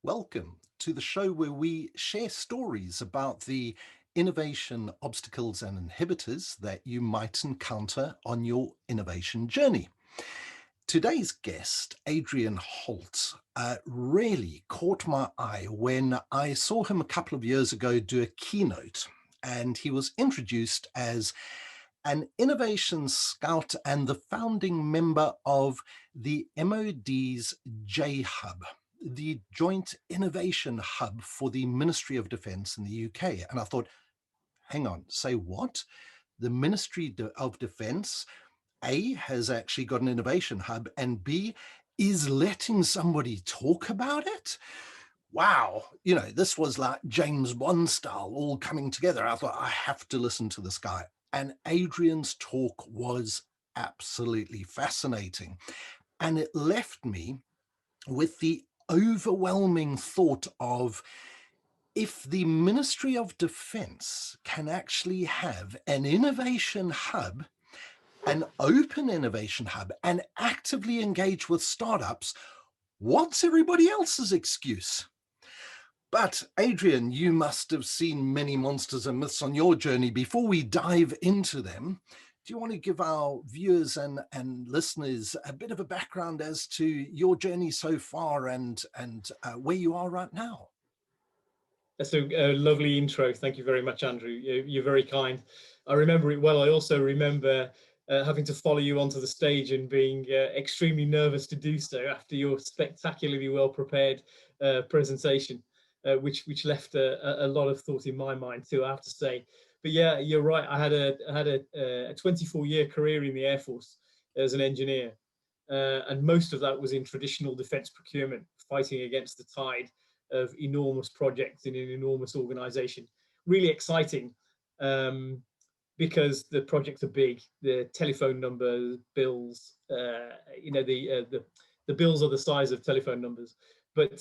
Welcome to the show where we share stories about the innovation obstacles and inhibitors that you might encounter on your innovation journey. Today's guest, Adrian Holt, really caught my eye when I saw him a couple of years ago do a keynote, and he was introduced as an innovation scout and the founding member of the MOD's jHUB, the Joint Innovation Hub for the Ministry of Defence in the UK. And I thought, hang on, say what? The Ministry of Defence, A, has actually got an innovation hub, and B, is letting somebody talk about it? Wow, this was like James Bond style all coming together. I thought, I have to listen to this guy. And Adrian's talk was absolutely fascinating. And it left me with the overwhelming thought of, if the Ministry of Defence can actually have an innovation hub, an open innovation hub, and actively engage with startups, what's everybody else's excuse? But Adrian, you must have seen many monsters and myths on your journey. Before we dive into them, do you want to give our viewers and listeners a bit of a background as to your journey so far and where you are right now? That's a lovely intro. Thank you very much, Andrew. You're very kind. I remember it well. I also remember having to follow you onto the stage and being extremely nervous to do so after your spectacularly well prepared presentation, which left a lot of thought in my mind too, I have to say. But yeah, you're right. I had a 24-year career in the Air Force as an engineer, and most of that was in traditional defence procurement, fighting against the tide of enormous projects in an enormous organization. Really exciting, because the projects are big. The telephone number bills, the bills are the size of telephone numbers, but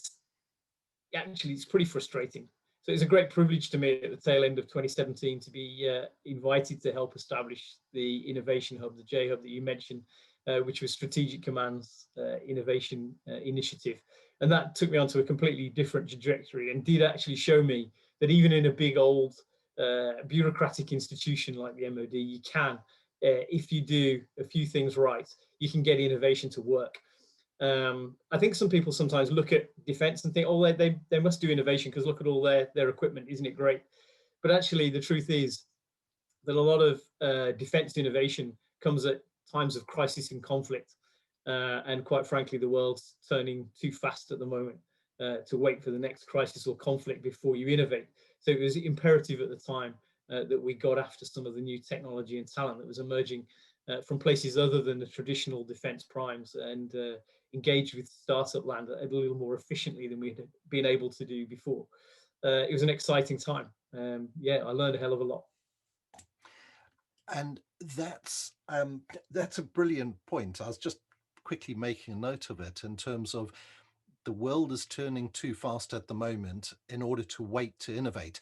actually it's pretty frustrating. So it's a great privilege to me at the tail end of 2017 to be invited to help establish the Innovation Hub, the jHUB that you mentioned, which was Strategic Command's innovation initiative. And that took me onto a completely different trajectory and did actually show me that even in a big old bureaucratic institution like the MOD, you can, if you do a few things right, you can get innovation to work. I think some people sometimes look at defense and think, oh, they must do innovation because look at all their equipment, isn't it great? But actually the truth is that a lot of defense innovation comes at times of crisis and conflict. And quite frankly, the world's turning too fast at the moment to wait for the next crisis or conflict before you innovate. So it was imperative at the time that we got after some of the new technology and talent that was emerging from places other than the traditional defense primes, and engaged with startup land a little more efficiently than we had been able to do before. It was an exciting time. Yeah, I learned a hell of a lot. And that's a brilliant point. I was just quickly making a note of it in terms of the world is turning too fast at the moment in order to wait to innovate.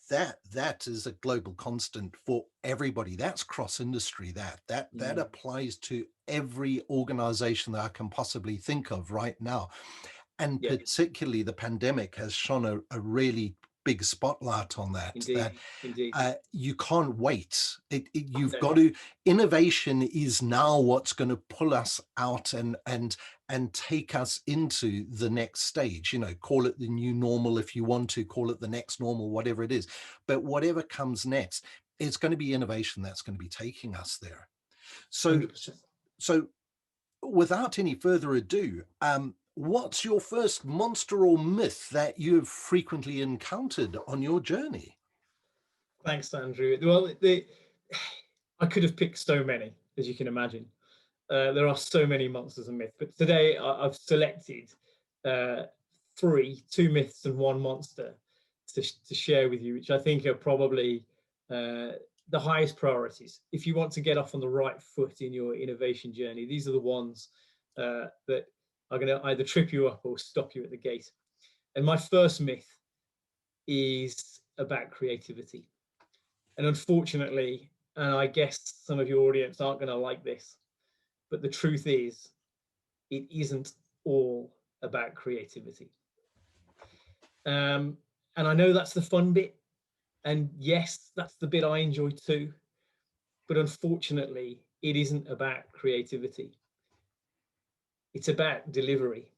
That is a global constant for everybody. That's cross industry. That applies to every organization that I can possibly think of right now. And particularly the pandemic has shone a really big spotlight on that. Indeed. You can't wait. You've got to. Innovation is now what's going to pull us out and take us into the next stage. Call it the new normal if you want to, call it the next normal, whatever it is. But whatever comes next, it's going to be innovation that's going to be taking us there. So 100%. So without any further ado, what's your first monster or myth that you've frequently encountered on your journey? Thanks, Andrew. Well, I could have picked so many, as you can imagine. There are so many monsters and myths, but today I've selected two myths and one monster to share with you, which I think are probably the highest priorities. If you want to get off on the right foot in your innovation journey, these are the ones that are going to either trip you up or stop you at the gate. And my first myth is about creativity. And unfortunately, and I guess some of your audience aren't going to like this, but the truth is, it isn't all about creativity. And I know that's the fun bit. And yes, that's the bit I enjoy too. But unfortunately, it isn't about creativity. It's about delivery.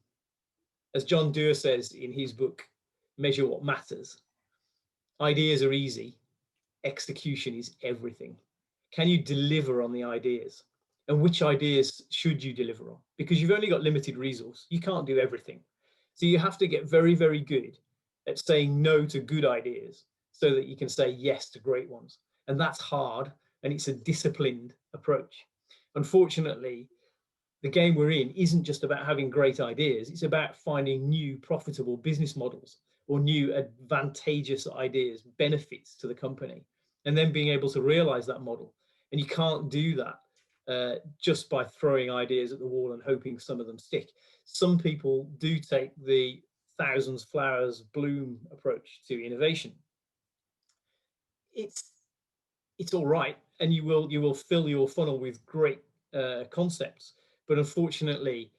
As John Doerr says in his book, Measure What Matters, ideas are easy, execution is everything. Can you deliver on the ideas? And which ideas should you deliver on? Because you've only got limited resource. You can't do everything. So you have to get very, very good at saying no to good ideas so that you can say yes to great ones. And that's hard, and it's a disciplined approach. Unfortunately, the game we're in isn't just about having great ideas. It's about finding new profitable business models or new advantageous ideas, benefits to the company, and then being able to realize that model. And you can't do that just by throwing ideas at the wall and hoping some of them stick. Some people do take the thousands flowers bloom approach to innovation. It's all right, and you will fill your funnel with great concepts, but unfortunately,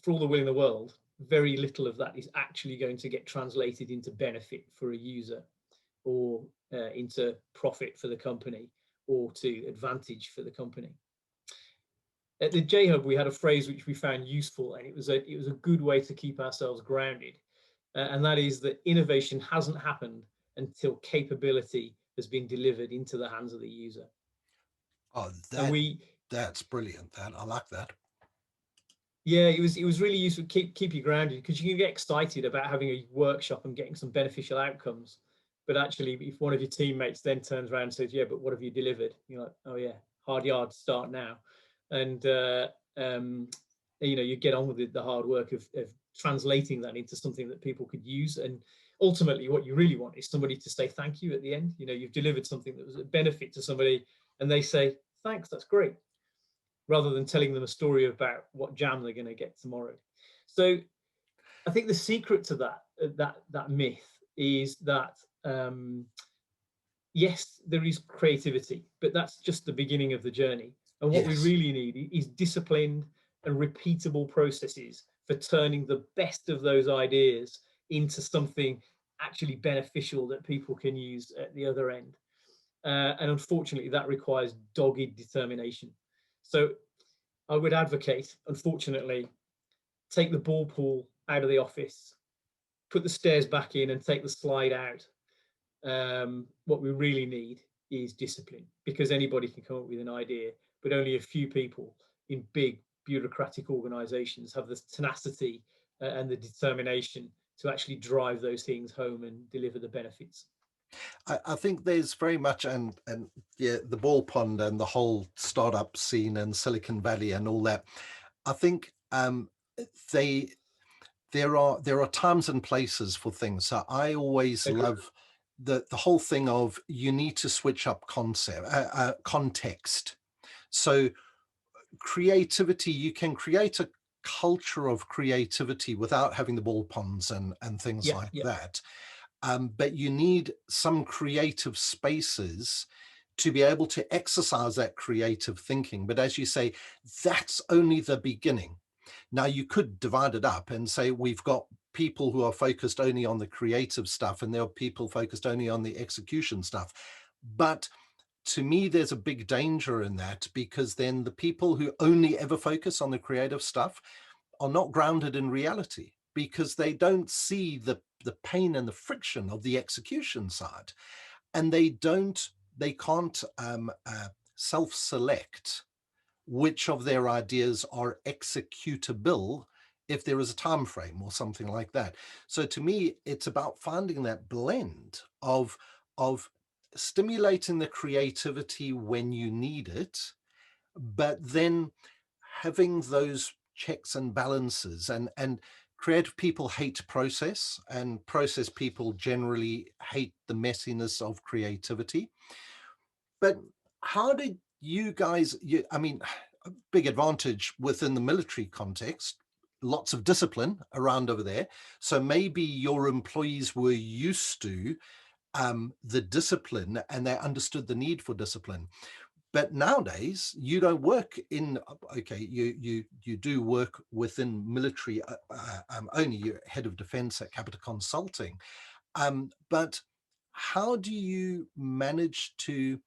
for all the will in the world, very little of that is actually going to get translated into benefit for a user, or into profit for the company, or to advantage for the company. At the jHUB, we had a phrase which we found useful, and it was a good way to keep ourselves grounded, and that is that innovation hasn't happened until capability has been delivered into the hands of the user. Oh, And that's brilliant. I like that. Yeah, it was really useful to keep you grounded, because you can get excited about having a workshop and getting some beneficial outcomes, but actually, if one of your teammates then turns around and says, "Yeah, but what have you delivered?" You're like, "Oh yeah, hard yard, start now," and you get on with the hard work of translating that into something that people could use. And ultimately, what you really want is somebody to say thank you at the end. You've delivered something that was a benefit to somebody, and they say, "Thanks, that's great," rather than telling them a story about what jam they're going to get tomorrow. So I think the secret to that myth is that yes, there is creativity, but that's just the beginning of the journey. And what we Yes. really need is disciplined and repeatable processes for turning the best of those ideas into something actually beneficial that people can use at the other end. And unfortunately, that requires dogged determination. So I would advocate, unfortunately, take the ball pool out of the office, put the stairs back in, and take the slide out. What we really need is discipline, because anybody can come up with an idea, but only a few people in big bureaucratic organizations have the tenacity and the determination to actually drive those things home and deliver the benefits. I think there's very much, and yeah, the ball pond and the whole startup scene and Silicon Valley and all that. I think they there are times and places for things. So I always Agreed. love the whole thing of you need to switch up context. So creativity, you can create a culture of creativity without having the ball ponds and things Yeah, like yeah, that. But you need some creative spaces to be able to exercise that creative thinking. But as you say, that's only the beginning. Now, you could divide it up and say we've got people who are focused only on the creative stuff, and there are people focused only on the execution stuff. But to me, there's a big danger in that, because then the people who only ever focus on the creative stuff are not grounded in reality, because they don't see the pain and the friction of the execution side, and they can't self-select which of their ideas are executable if there is a time frame or something like that. So to me, it's about finding that blend of stimulating the creativity when you need it, but then having those checks and balances. And creative people hate process, and process people generally hate the messiness of creativity. But how did you guys, I mean, a big advantage within the military context, lots of discipline around over there. So maybe your employees were used to the discipline, and they understood the need for discipline. But nowadays, you don't work in, okay, you do work within military, only you're head of defense at Capita Consulting. But how do you manage to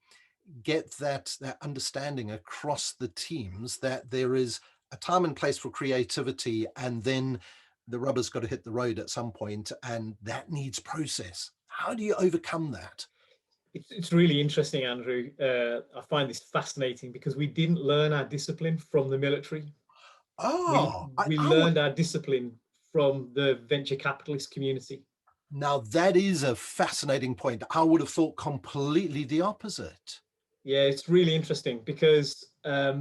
get that understanding across the teams that there is a time and place for creativity, and then the rubber's got to hit the road at some point, and that needs process? How do you overcome that? It's really interesting, Andrew. I find this fascinating because we didn't learn our discipline from the military. We Oh, we I would. learned our discipline from the venture capitalist community. Now that is a fascinating point. I would have thought completely the opposite. Yeah, it's really interesting because a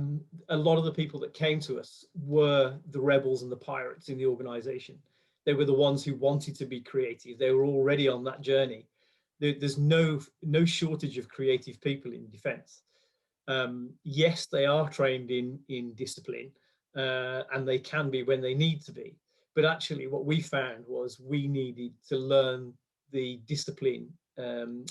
lot of the people that came to us were the rebels and the pirates in the organization. They were the ones who wanted to be creative. They were already on that journey. There's no shortage of creative people in defense. Yes, they are trained in discipline, and they can be when they need to be. But actually, what we found was we needed to learn the discipline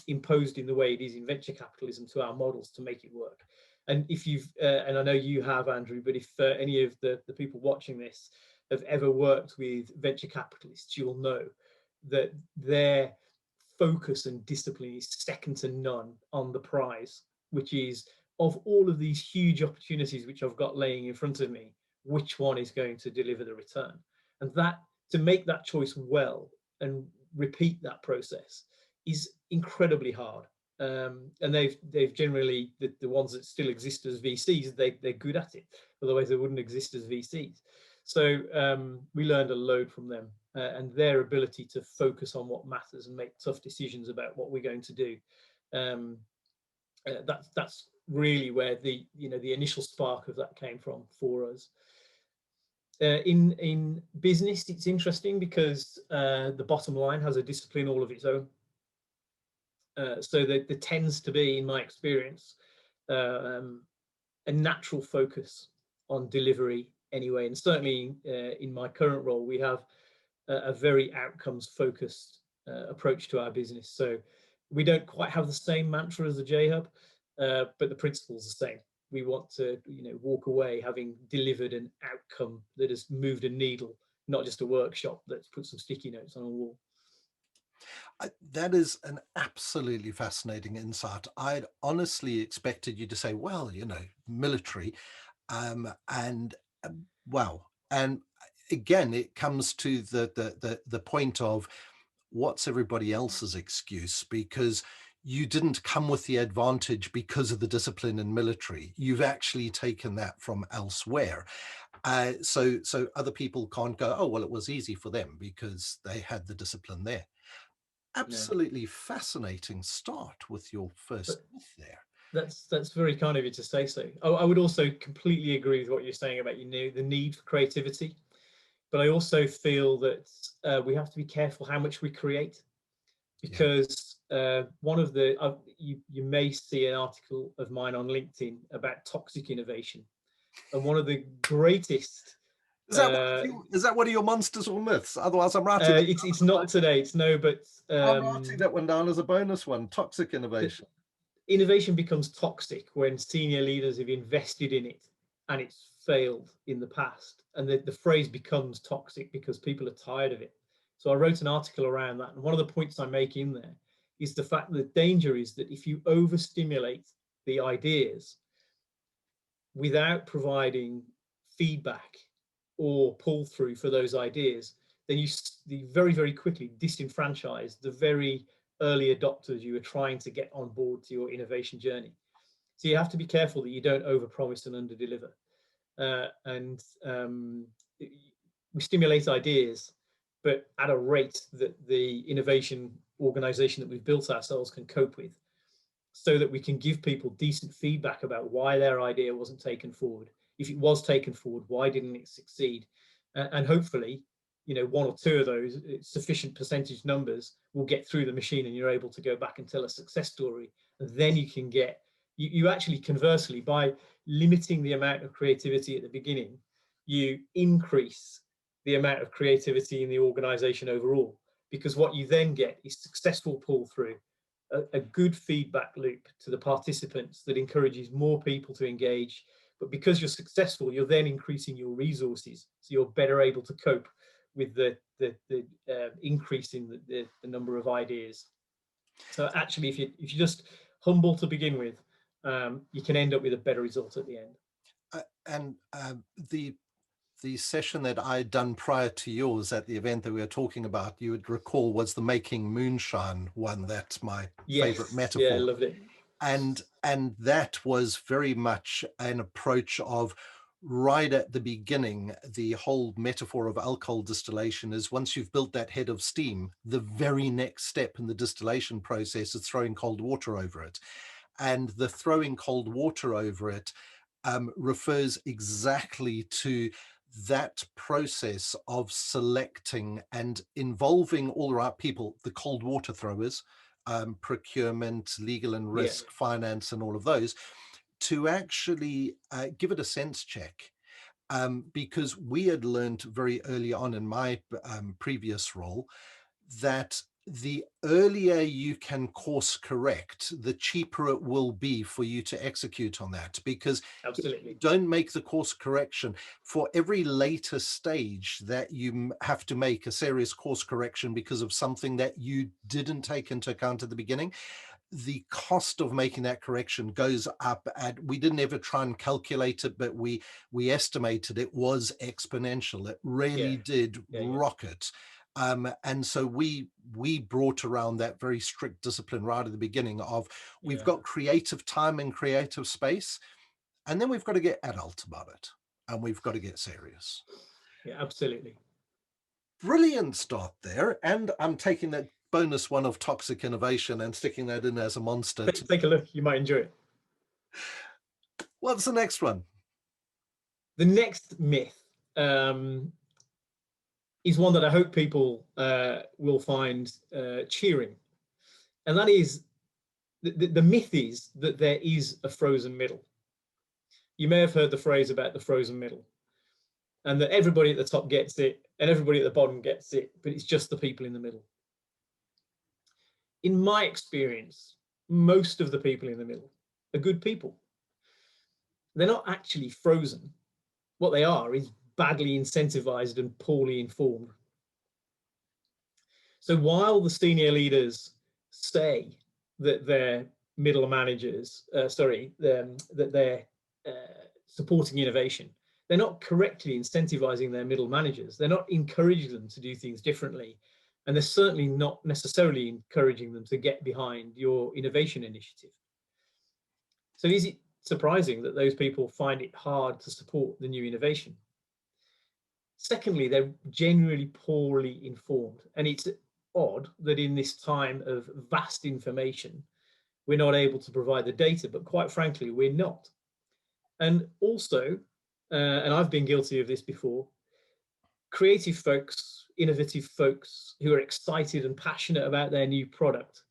imposed in the way it is in venture capitalism to our models to make it work. And if you've, and I know you have, Andrew, but if any of the people watching this have ever worked with venture capitalists, you'll know that their focus and discipline is second to none on the prize, which is, of all of these huge opportunities which I've got laying in front of me, which one is going to deliver the return? And that, to make that choice well and repeat that process is incredibly hard. And they've generally, the ones that still exist as VCs, they're good at it. Otherwise, they wouldn't exist as VCs. So we learned a load from them, and their ability to focus on what matters and make tough decisions about what we're going to do. That's really where the initial spark of that came from for us. In business, it's interesting because the bottom line has a discipline all of its own. So there tends to be, in my experience, a natural focus on delivery anyway. And certainly in my current role, we have a very outcomes focused approach to our business. So we don't quite have the same mantra as the jHUB, but the principle's the same. We want to, walk away having delivered an outcome that has moved a needle, not just a workshop that's put some sticky notes on a wall. That is an absolutely fascinating insight. I'd honestly expected you to say, well, military, and well, and again, it comes to the point of what's everybody else's excuse, because you didn't come with the advantage because of the discipline in military. You've actually taken that from elsewhere. So other people can't go, oh, well, it was easy for them because they had the discipline there. No, Absolutely fascinating start with your but first myth there. that's very kind of you to say so. I would also completely agree with what you're saying about the need for creativity, but I also feel that we have to be careful how much we create, Yeah. because one of you may see an article of mine on LinkedIn about toxic innovation, and one of the greatest uh, Is that one of your monsters or myths? Otherwise, I'm writing that it's not today, it's no, but I'm writing that one down as a bonus one. Toxic the innovation. innovation becomes toxic when senior leaders have invested in it and it's failed in the past, and the phrase becomes toxic because people are tired of it. So I wrote an article around that, and one of the points I make in there is the fact that the danger is that if you overstimulate the ideas without providing feedback or pull through for those ideas, then you very, very quickly disenfranchise the very early adopters you are trying to get on board to your innovation journey. So you have to be careful that you don't overpromise and underdeliver. And we stimulate ideas, but at a rate that the innovation organization that we've built ourselves can cope with, so that we can give people decent feedback about why their idea wasn't taken forward. If it was taken forward, why didn't it succeed? And hopefully, one or two of those sufficient percentage numbers will get through the machine, and you're able to go back and tell a success story. And then you can get, you actually, conversely, by limiting the amount of creativity at the beginning, you increase the amount of creativity in the organization overall, because what you then get is successful pull through, a good feedback loop to the participants that encourages more people to engage. But because you're successful, you're then increasing your resources, so you're better able to cope with the increase in the number of ideas. So actually, if you're just humble to begin with, you can end up with a better result at the end. And the session that I'd done prior to yours at the event that we were talking about, you would recall, was the Making Moonshine one. That's my favorite Yes, yeah, I metaphor. loved it. And that was very much an approach of, right at the beginning, the whole metaphor of alcohol distillation is, once you've built that head of steam, the very next step in the distillation process is throwing cold water over it. And the throwing cold water over it refers exactly to that process of selecting and involving all the right people, the cold water throwers, procurement, legal and Yeah, risk, finance, and all of those, to actually give it a sense check. Because we had learned very early on in my previous role that the earlier you can course correct, the cheaper it will be for you to execute on that. Because if you absolutely. don't make the course correction, for every later stage that you have to make a serious course correction because of something that you didn't take into account at the beginning, the cost of making that correction goes up. And we didn't ever try and calculate it, but we estimated it was exponential. It Yeah, really did yeah, yeah, rocket. And so we brought around that very strict discipline right at the beginning of, we've yeah, got creative time and creative space, and then we've got to get adult about it, and we've got to get serious. yeah, absolutely. Brilliant start there. And I'm taking that bonus one of toxic innovation and sticking that in as a monster. Take a look, you might enjoy it. What's the next one? The next myth is one that I hope people will find cheering. And that is, the myth is that there is a frozen middle. You may have heard the phrase about the frozen middle, and that everybody at the top gets it and everybody at the bottom gets it, but it's just the people in the middle. In my experience, most of the people in the middle are good people. They're not actually frozen. What they are is badly incentivized and poorly informed. So while the senior leaders say that they're middle managers, that they're supporting innovation, they're not correctly incentivizing their middle managers. They're not encouraging them to do things differently. And they're certainly not necessarily encouraging them to get behind your innovation initiative. So is it surprising that those people find it hard to support the new innovation? Secondly, they're generally poorly informed. And it's odd that in this time of vast information, we're not able to provide the data, but quite frankly, we're not. And also, and I've been guilty of this before, creative folks, innovative folks who are excited and passionate about their new product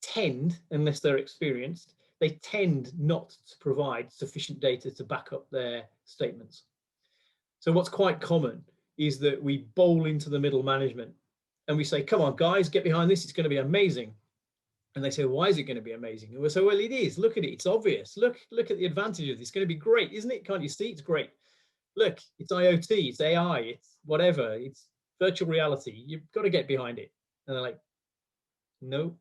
tend, unless they're experienced, they tend not to provide sufficient data to back up their statements. So what's quite common is that we bowl into the middle management and we say, come on, guys, get behind this. It's going to be amazing. And they say, why is it going to be amazing? And we say, well, it is. Look at it. It's obvious. Look at the advantage of this. It's going to be great, isn't it? Can't you see? It's great. Look, it's IoT, it's AI, it's whatever, it's virtual reality. You've got to get behind it. And they're like, no,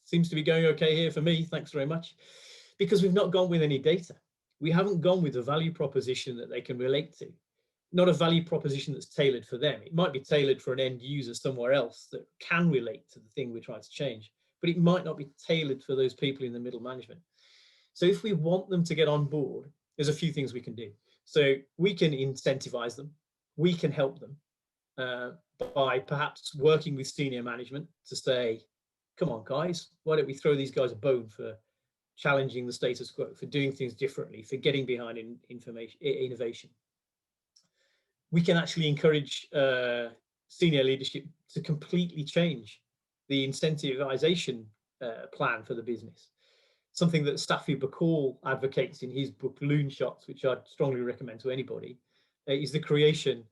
seems to be going okay here for me. Thanks very much. Because we've not gone with any data. We haven't gone with a value proposition that they can relate to. Not a value proposition that's tailored for them. It might be tailored for an end user somewhere else that can relate to the thing we're trying to change, but it might not be tailored for those people in the middle management. So if we want them to get on board, there's a few things we can do. So we can incentivize them. We can help them by perhaps working with senior management to say, come on, guys, why don't we throw these guys a bone for challenging the status quo, for doing things differently, for getting behind innovation. We can actually encourage senior leadership to completely change the incentivization plan for the business. Something that Staffy Bacall advocates in his book Loonshots, which I'd strongly recommend to anybody, is the creation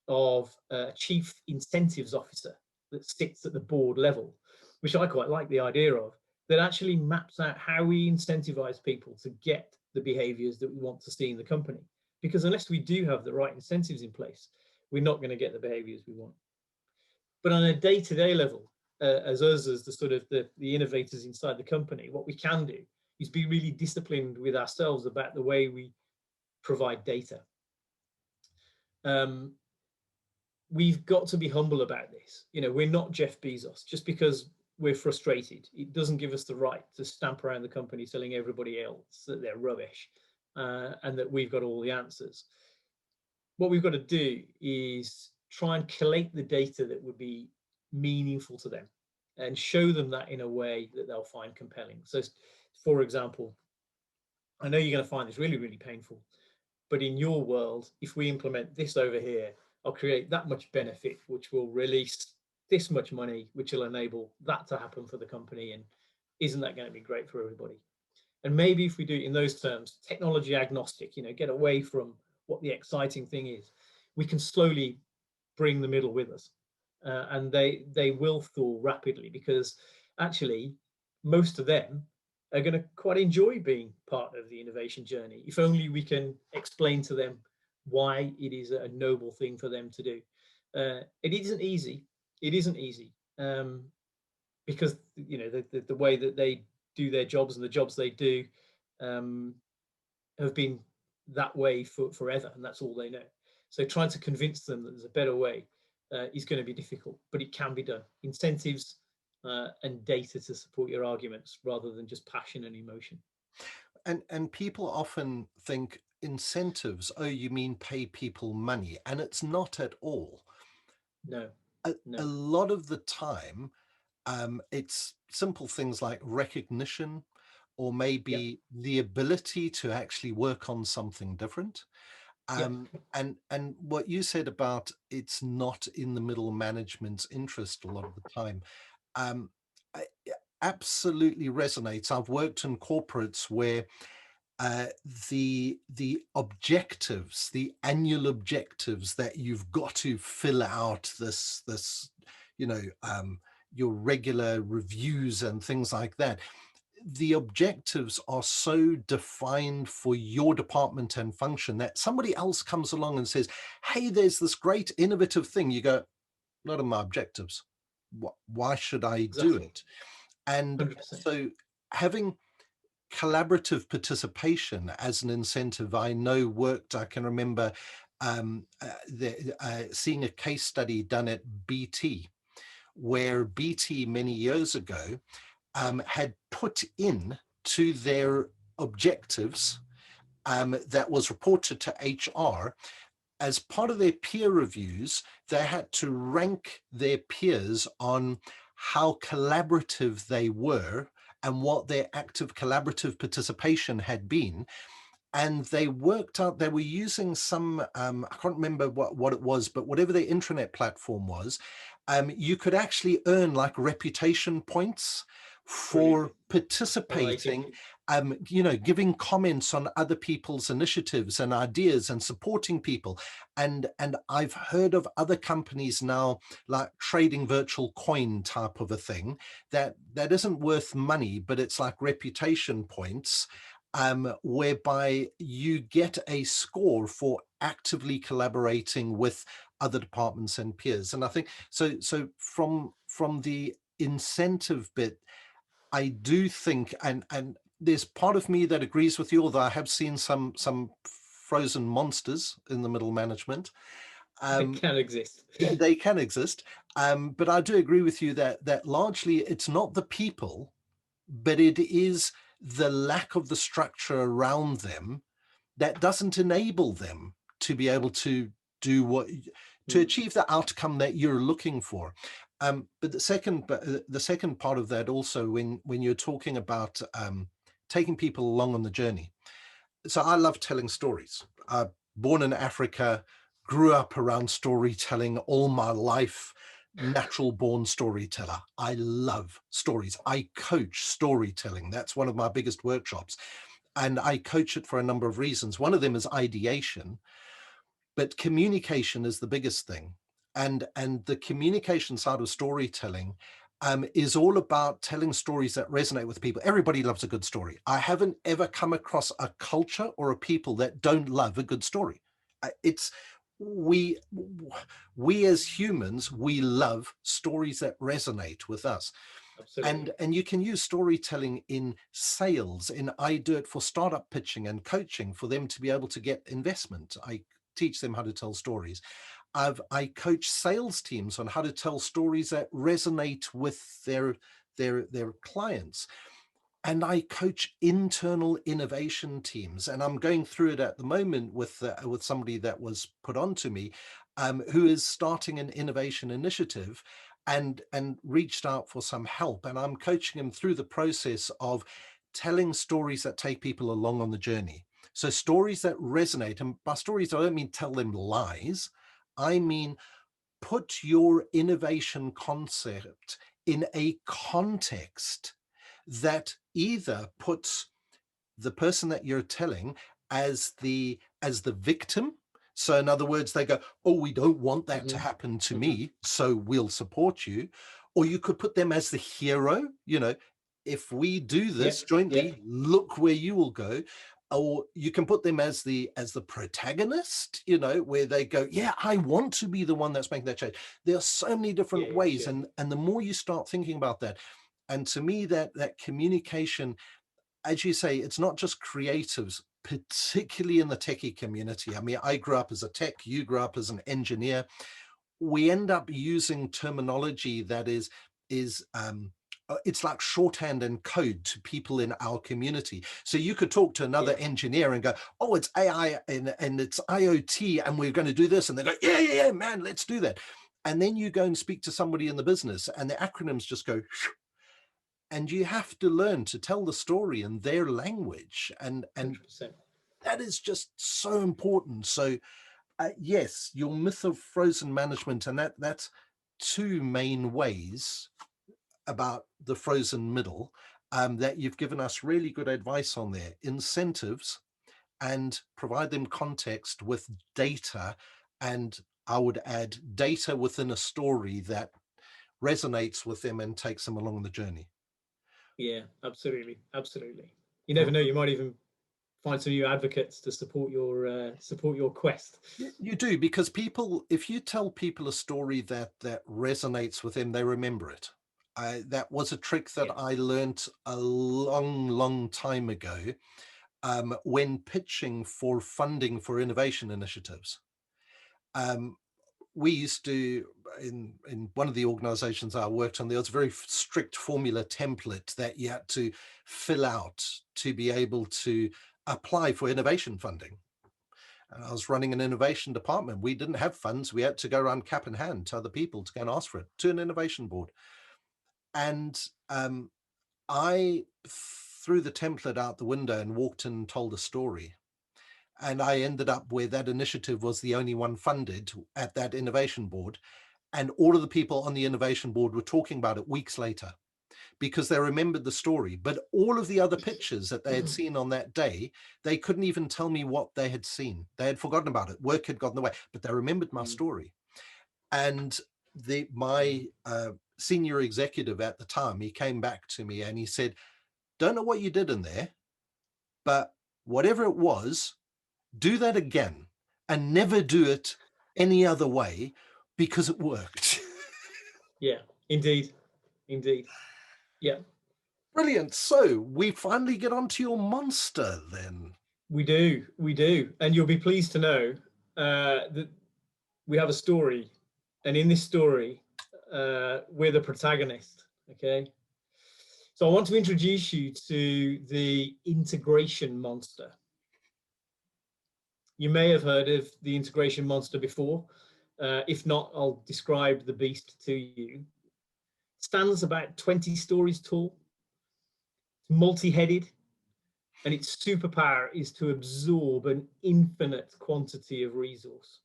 of a chief incentives officer that sits at the board level. which I quite like the idea of, that actually maps out how we incentivize people to get the behaviors that we want to see in the company. Because unless we do have the right incentives in place, we're not going to get the behaviors we want. But on a day-to-day level, as us, as the sort of the innovators inside the company, what we can do is be really disciplined with ourselves about the way we provide data. We've got to be humble about this. You know, we're not Jeff Bezos. Just because we're frustrated, it doesn't give us the right to stamp around the company telling everybody else that they're rubbish and that we've got all the answers. What we've got to do is try and collate the data that would be meaningful to them and show them that in a way that they'll find compelling. So, for example, I know you're going to find this really, really painful, but in your world, if we implement this over here, I'll create that much benefit, which will release this much money, which will enable that to happen for the company. And isn't that going to be great for everybody? And maybe if we do it in those terms, technology agnostic, you know, get away from what the exciting thing is, we can slowly bring the middle with us. And they will thaw rapidly, because actually most of them are going to quite enjoy being part of the innovation journey, if only we can explain to them why it is a noble thing for them to do. It isn't easy. It isn't easy because, you know, the way that they do their jobs and the jobs they do have been that way for forever, and that's all they know. So trying to convince them that there's a better way is going to be difficult, but it can be done. Incentives and data to support your arguments rather than just passion and emotion. And people often think incentives, oh, you mean pay people money, and it's not at all. No, A no. lot of the time, it's simple things like recognition, or Yep, maybe the ability to actually work on something different. yep, And what you said about it's not in the middle management's interest a lot of the time, um, it absolutely resonates. I've worked in corporates where uh, the objectives, the annual objectives that you've got to fill out, this you know your regular reviews and things like that, the objectives are so defined for your department and function that somebody else comes along and says, hey, there's this great innovative thing. You go, not in my objectives. Why should I do exactly. it? And 100%. so having collaborative participation as an incentive, I know worked. I can remember seeing a case study done at BT, where BT many years ago had put in to their objectives that was reported to HR. As part of their peer reviews, they had to rank their peers on how collaborative they were and what their active collaborative participation had been. And they worked out, they were using some, I can't remember what it was, but whatever their intranet platform was, you could actually earn like reputation points Brilliant. for I like it. participating, giving comments on other people's initiatives and ideas and supporting people. And I've heard of other companies now, like trading virtual coin type of a thing, that isn't worth money, but it's like reputation points, whereby you get a score for actively collaborating with other departments and peers. And I think so. So from the incentive bit, I do think, and there's part of me that agrees with you, although I have seen some frozen monsters in the middle management. It Um, can exist. they can exist, but I do agree with you that largely it's not the people, but it is the lack of the structure around them that doesn't enable them to be able to do what to Mm. achieve the outcome that you're looking for. But the second part of that also, when you're talking about taking people along on the journey. So I love telling stories. Born in Africa, grew up around storytelling all my life, natural born storyteller. I love stories. I coach storytelling. That's one of my biggest workshops. And I coach it for a number of reasons. One of them is ideation, but communication is the biggest thing. And the communication side of storytelling, is all about telling stories that resonate with people. Everybody loves a good story. I haven't ever come across a culture or a people that don't love a good story. It's we we as humans, we love stories that resonate with us. Absolutely. And you can use storytelling in sales. I do it for startup pitching and coaching for them to be able to get investment. I teach them how to tell stories. I coach sales teams on how to tell stories that resonate with their clients. And I coach internal innovation teams, and I'm going through it at the moment with somebody that was put onto me, who is starting an innovation initiative, and reached out for some help. And I'm coaching him through the process of telling stories that take people along on the journey. So stories that resonate, and by stories I don't mean tell them lies. I mean put your innovation concept in a context that either puts the person that you're telling as the victim. So in other words, they go, oh, we don't want that to Hmm. happen to Hmm. me, so we'll support you. Or you could put them as the hero, if we do Yeah, this yeah, jointly, look where you will go. Or you can put them as the protagonist, where they go, yeah, I want to be the one that's making that change. There are so many yeah, different yeah, ways, sure. and the more you start thinking about that, and to me, that communication, as you say, it's not just creatives, particularly in the techie community. I mean, I grew up as a tech, you grew up as an engineer. We end up using terminology that is it's like shorthand and code to people in our community. So you could talk to another Yeah. engineer and go, oh, it's AI and it's IoT, and we're going to do this. And they go, yeah, yeah, yeah, man, let's do that. And then you go and speak to somebody in the business and the acronyms just go, and you have to learn to tell the story in their language, and 100%. that is just so important. So yes, your myth of frozen management, and that's two main ways about the frozen middle, that you've given us really good advice on there: incentives, and provide them context with data, and I would add data within a story that resonates with them and takes them along the journey. Yeah, absolutely, absolutely. You never know, you might even find some new advocates to support your quest. You do, because people, if you tell people a story that resonates with them, they remember it. That was a trick that Yeah. I learned a long, long time ago, when pitching for funding for innovation initiatives. Um, we used to, in one of the organizations I worked on, there was a very strict formula template that you had to fill out to be able to apply for innovation funding. And I was running an innovation department. We didn't have funds. We had to go around cap in hand to other people to go and ask for it, to an innovation board. And I threw the template out the window and walked in and told a story. And I ended up where that initiative was the only one funded at that innovation board. And all of the people on the innovation board were talking about it weeks later, because they remembered the story. But all of the other pictures that they had seen on that day, they couldn't even tell me what they had seen. They had forgotten about it. Work had gotten away, but they remembered my Mm, story. And my senior executive at the time, he came back to me and he said, don't know what you did in there, but whatever it was, do that again and never do it any other way, because it worked. yeah, indeed, indeed. Yeah, Brilliant. So we finally get onto your monster then. we do, and you'll be pleased to know that we have a story, and in this story, we're the protagonist. Okay, so I want to introduce you to the integration monster. You may have heard of the integration monster before. If not, I'll describe the beast to you. It stands about 20 stories tall. It's multi-headed, and its superpower is to absorb an infinite quantity of resource.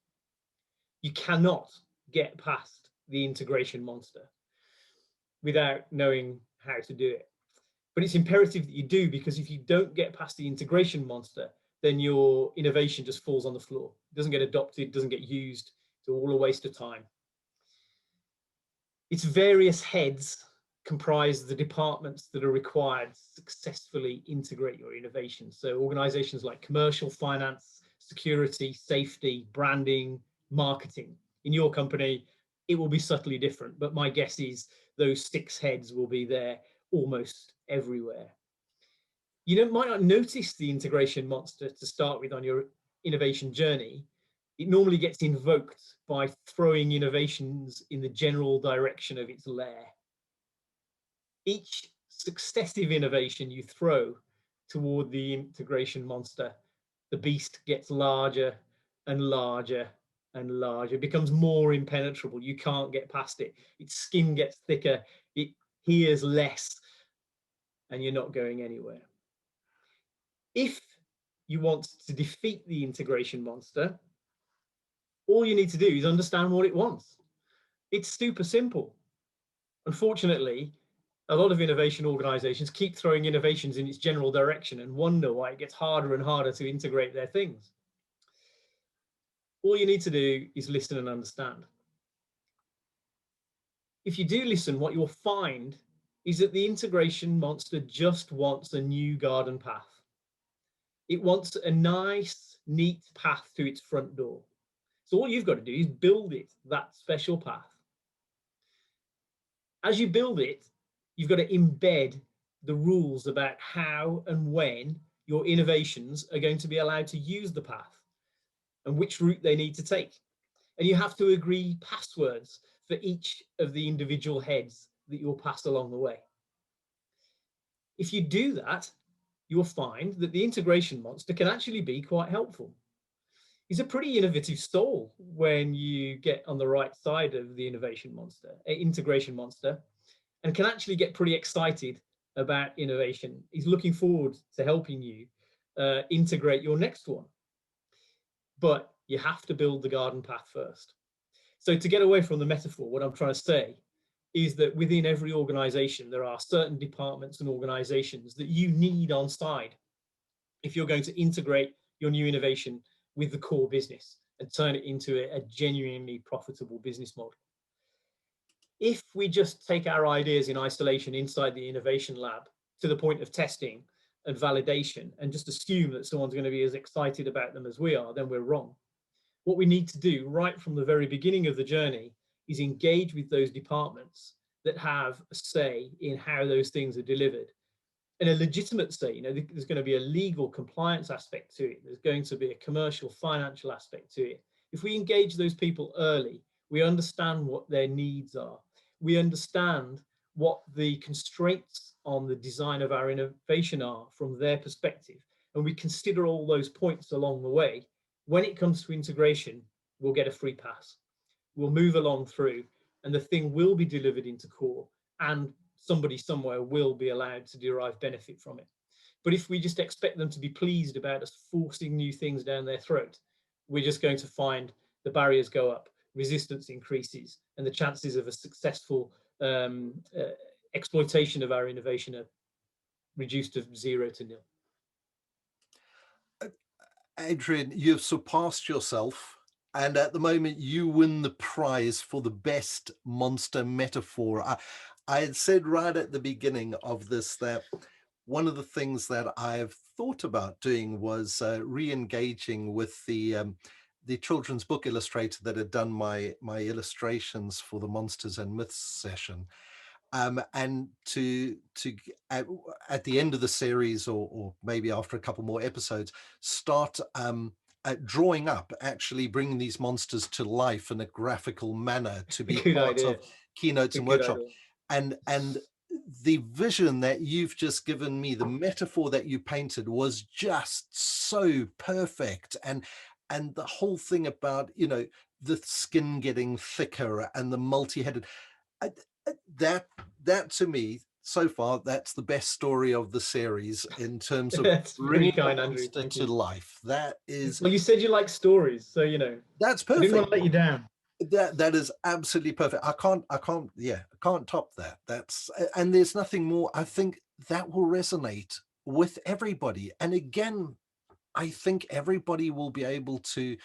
You cannot get past the integration monster without knowing how to do it. But it's imperative that you do, because if you don't get past the integration monster, then your innovation just falls on the floor. It doesn't get adopted, doesn't get used. It's all a waste of time. Its various heads comprise the departments that are required to successfully integrate your innovation. So organizations like commercial, finance, security, safety, branding, marketing. In your company, it will be subtly different, but my guess is those 6 heads will be there almost everywhere. You might not notice the integration monster to start with on your innovation journey. It normally gets invoked by throwing innovations in the general direction of its lair. Each successive innovation you throw toward the integration monster, the beast gets larger and larger and larger. It becomes more impenetrable. You can't get past it. Its skin gets thicker. It hears less, and you're not going anywhere. If you want to defeat the integration monster, all you need to do is understand what it wants. It's super simple. Unfortunately, a lot of innovation organizations keep throwing innovations in its general direction and wonder why it gets harder and harder to integrate their things. All you need to do is listen and understand. If you do listen, what you'll find is that the integration monster just wants a new garden path. It wants a nice, neat path to its front door. So all you've got to do is build it, that special path. As you build it, you've got to embed the rules about how and when your innovations are going to be allowed to use the path and which route they need to take. And you have to agree passwords for each of the individual heads that you'll pass along the way. If you do that, you'll find that the integration monster can actually be quite helpful. He's a pretty innovative soul when you get on the right side of the integration monster, and can actually get pretty excited about innovation. He's looking forward to helping you integrate your next one. But you have to build the garden path first. So to get away from the metaphor, what I'm trying to say is that within every organization, there are certain departments and organizations that you need on side if you're going to integrate your new innovation with the core business and turn it into a genuinely profitable business model. If we just take our ideas in isolation inside the innovation lab to the point of testing and validation and just assume that someone's going to be as excited about them as we are, then we're wrong. What we need to do right from the very beginning of the journey is engage with those departments that have a say in how those things are delivered. And a legitimate say, there's going to be a legal compliance aspect to it. There's going to be a commercial, financial aspect to it. If we engage those people early, we understand what their needs are. We understand what the constraints on the design of our innovation are from their perspective. And we consider all those points along the way. When it comes to integration, we'll get a free pass. We'll move along through, and the thing will be delivered into core, and somebody somewhere will be allowed to derive benefit from it. But if we just expect them to be pleased about us forcing new things down their throat, we're just going to find the barriers go up, resistance increases, and the chances of a successful exploitation of our innovation are reduced to 0 to 0. Adrian, you've surpassed yourself, and at the moment you win the prize for the best monster metaphor. I had said right at the beginning of this that one of the things that I've thought about doing was re-engaging with the children's book illustrator that had done my illustrations for the Monsters and Myths session. And at the end of the series, or maybe after a couple more episodes, start drawing up, actually bringing these monsters to life in a graphical manner to be part of keynotes and workshops. And the vision that you've just given me, the metaphor that you painted, was just so perfect. And the whole thing about, the skin getting thicker and the multi-headed, that to me so far, that's the best story of the series in terms of bringing the monster to life. That is, well, you said you like stories, so that's perfect. I didn't want to let you down. That is absolutely perfect. I can't top that. And there's nothing more. I think that will resonate with everybody. And again, I think everybody will be able to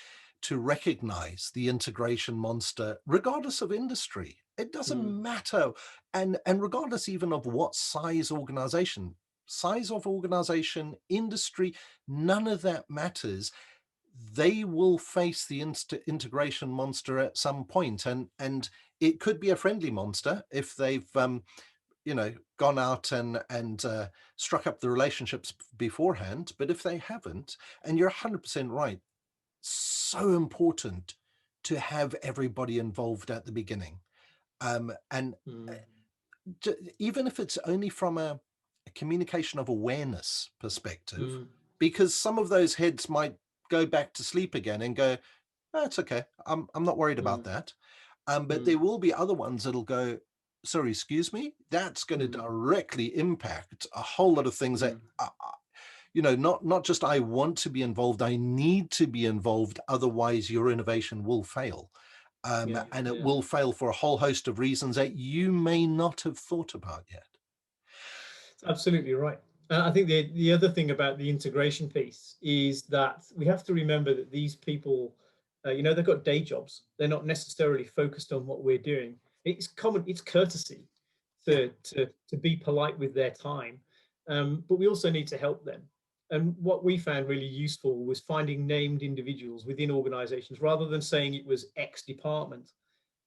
to recognize the integration monster, regardless of industry. It doesn't Mm, matter. And regardless even of what size of organization, industry, none of that matters. They will face the integration monster at some point, and it could be a friendly monster if they've gone out and struck up the relationships beforehand. But if they haven't, and you're 100% right, so important to have everybody involved at the beginning. And mm, even if it's only from a communication of awareness perspective, mm, because some of those heads might go back to sleep again and go, "Oh, it's okay. I'm not worried about mm, that." But mm, there will be other ones that'll go, "Sorry, excuse me." That's going to mm, directly impact a whole lot of things that mm. not just I want to be involved, I need to be involved. Otherwise, your innovation will fail. Yeah, And it yeah. will fail for a whole host of reasons that you may not have thought about yet. Absolutely right. I think the other thing about the integration piece is that we have to remember that these people, they've got day jobs. They're not necessarily focused on what we're doing. It's common, it's courtesy Yeah. to be polite with their time, but we also need to help them. And what we found really useful was finding named individuals within organizations rather than saying it was X department.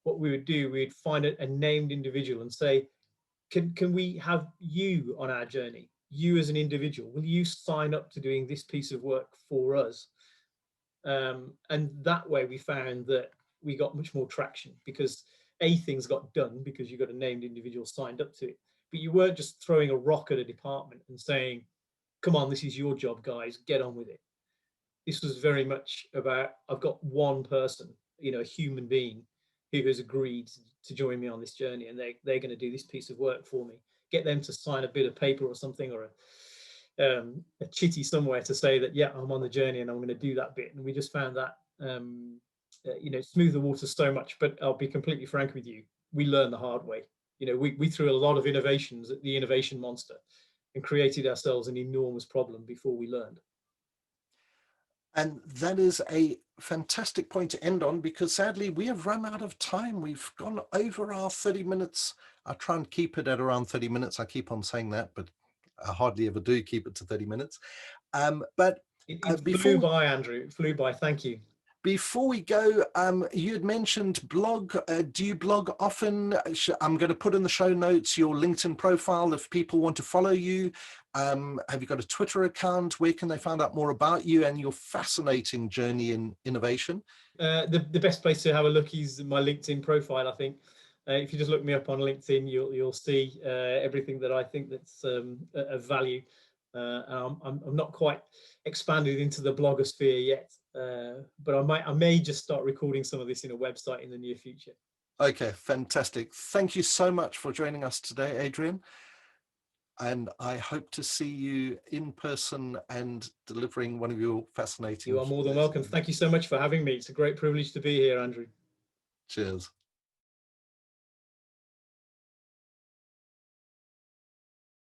What we would do, we'd find a named individual and say, can we have you on our journey, you as an individual, will you sign up to doing this piece of work for us? And that way we found that we got much more traction because things got done because you got a named individual signed up to it, but you weren't just throwing a rock at a department and saying, come on, this is your job, guys, get on with it. This was very much about, I've got one person, a human being who has agreed to join me on this journey, and they're going to do this piece of work for me. Get them to sign a bit of paper or something, or a chitty somewhere to say that, yeah, I'm on the journey and I'm going to do that bit. And we just found that, smooth the water so much. But I'll be completely frank with you, we learned the hard way. We threw a lot of innovations at the innovation monster and created ourselves an enormous problem before we learned. And that is a fantastic point to end on, because sadly we have run out of time. We've gone over our 30 minutes. I try and keep it at around 30 minutes. I keep on saying that, but I hardly ever do keep it to 30 minutes. But It flew before by, Andrew. It flew by. Thank you. before we go, you had mentioned blog. Do you blog often? I'm going to put in the show notes your LinkedIn profile if people want to follow you. Have you got a Twitter account? Where can they find out more about you and your fascinating journey in innovation? The best place to have a look is my LinkedIn profile. I think if you just look me up on LinkedIn, you'll see everything that I think that's of value. I'm not quite expanded into the blogosphere yet, but I may just start recording some of this in a website in the near future. Okay, fantastic. Thank you so much for joining us today, Adrian. And I hope to see you in person and delivering one of your You fascinating are more than shares. welcome. Thank you so much for having me. It's a great privilege to be here, Andrew. Cheers.